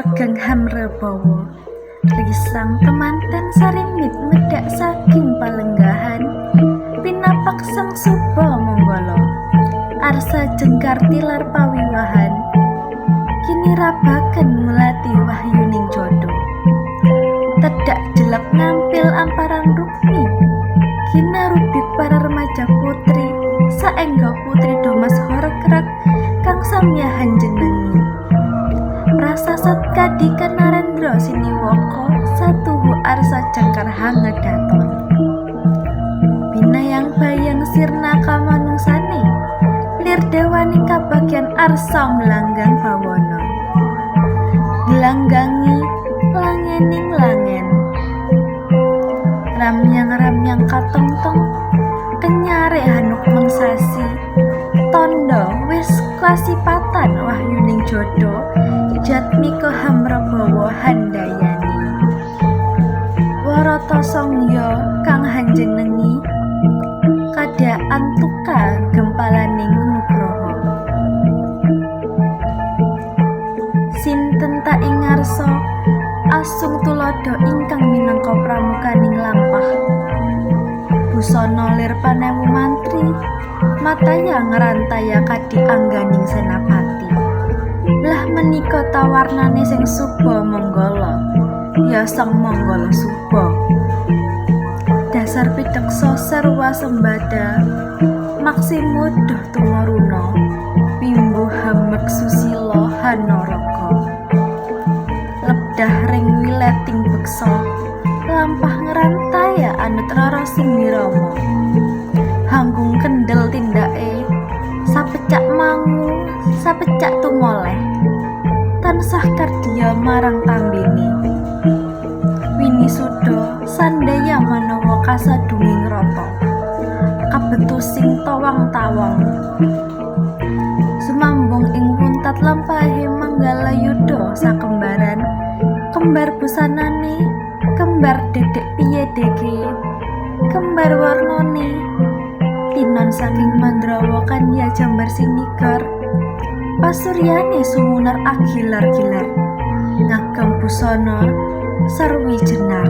Regeng Hamrebawa risang temanten sarimit medak saking palenggahan pinapak sang suba monggala arsa jengkar tilar pawiwahan kini rabaken mulati wahyuning jodoh tedak jelap ngampil amparan rukmi kinarubik para remaja putri saengga putri domas horekrek kang samyahan jenengi prasasat kadi Narendra Siniwaka satuhu arsa jengkar hangedaton binayang bayang sirna kamanungsane lir dewaning kabagyan arsa melanggang bawana gelanggangi langening langen ramyang katongtong kenyare hanuk mengsasi tondo wis kasipatan wahyuning jodoh Jatmika Hamrebawa handayani Warata sangya kang hanjenengi kadaan tuka gempalaning nugroho sinten ta ing ngarsa asung tulodo ingkang minangka pramukaning lampah busana lir panewu mantri mataya ngrantaya kadi angganing senapati lah menika tawarnane sing suba monggala ya sang monggala suba dasar pideksa sarwa sembada maksimuduh tumaruna pimbuh hamek susila hanaraka lebdah ring wileting beksa lampah ngrantaya anut rara sing wirama hanggung kendel tindake sapecak mangu sapecak tumoleh tansah kardia marang tambini wini suda sandaya manawa kasadunging rata kabetusing tawang-tawang sumambung ing wuntat lampahe manggala yuda sakembaran kembar busanane kembar dedek piye dege kembar warnane tinon saking Mandrawa kanya jambar sinigar pasuryane sumunar agilar-gilar ngagem busana sarwi jenar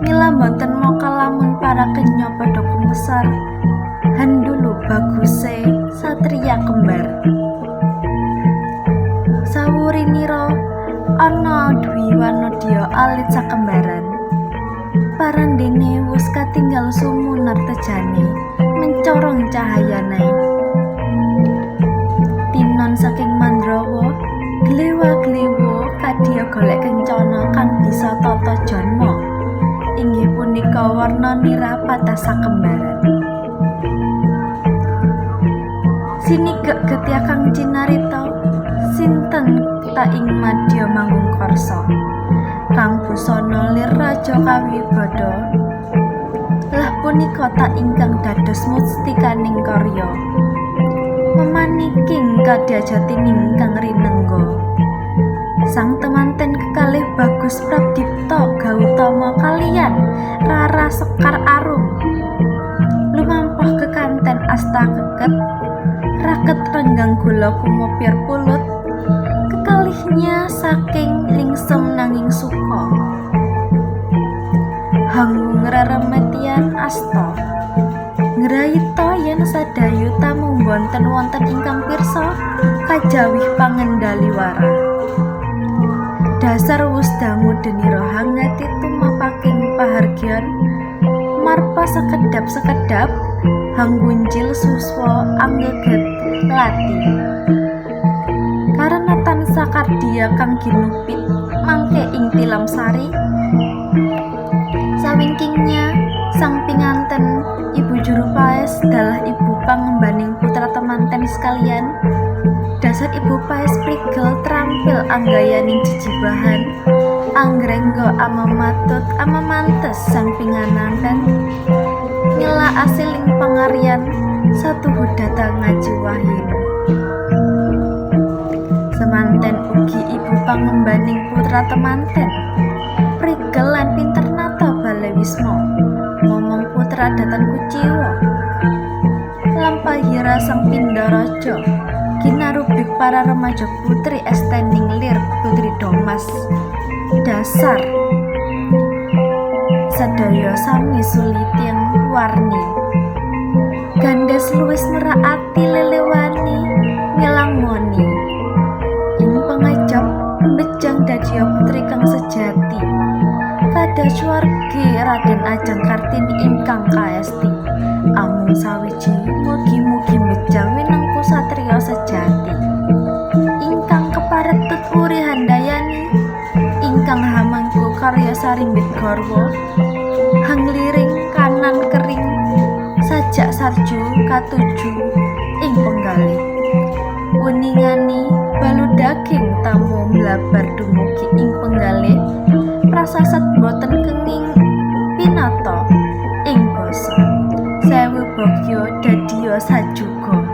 mila boten moka lamun para kenya padha kumesar handulu baguse satria kembar sawurinira ana dwi wanodya alit sakembaran parandene wis katinggal sumunar tejane mencorong cahayane tinon saking Mandrawa glewa-glewa kadya golek kencana kang bisa tata janma inggih punika warna nirapata sakembaran sinigek getya kang cinarita sinten ta ing madya manggung karsa kang busana lir raja kawibada lah punika ta ingkang dados mustikaning karya memaniking kadya-jatining kang rinengga sang temanten kekalih Bagus Prabdipta Gautama kaliyan Rara Sekar Arum lumampah kekanten asta keket raket renggang gula kumopir pulut kekalihnya saking lingsem nanging suka hanggung reremetian asta ngrayita yen sadayu tamu wonten ingkang pirsa kajawih pangendali wara dasar wus dangu denira hangati tumapaking pahargyan marpa sekedap hanggunjil suswa anggeget lati karena tansah kardia kang ginupit mangke ing tilam sari sawingkingnya sang pinganten ibu juru paes dalah ibu pangembaning putra temanten sekalian dasar ibu paes prigel terampil anggayaning jijibahan anggrenggo amamatut amamantes sang pinganten mila asiling pangarian satuhu datang ngaji wahyu semanten ugi ibu pangembaning putra temanten prigel lan pinter nata balewisma ngomong putra datan kuciwa lampahira sang Pindaraja kinarubik para remaja putri estening lir kasar. Sedaya sami suliteng warni, gandes luwes meraati lelewani ngelang moni. Ing pengajap bejang dadya putri kang sejati, kada swargi Raden Ajeng Kartini ingkang kaesti. Amung sawiji mugi-mugi bejang winangku satriya sejati, ingkang keparetut uri handayani, ingkang hamangku karya sarimbit garwa, hangliring kanan kering sajak sarju katuju ing penggalih. Weningani balu daging tamu mlabar dumugi ing penggalih, prasasat boten kenging pinata ing basa. Sewu bagya dadya sajuga.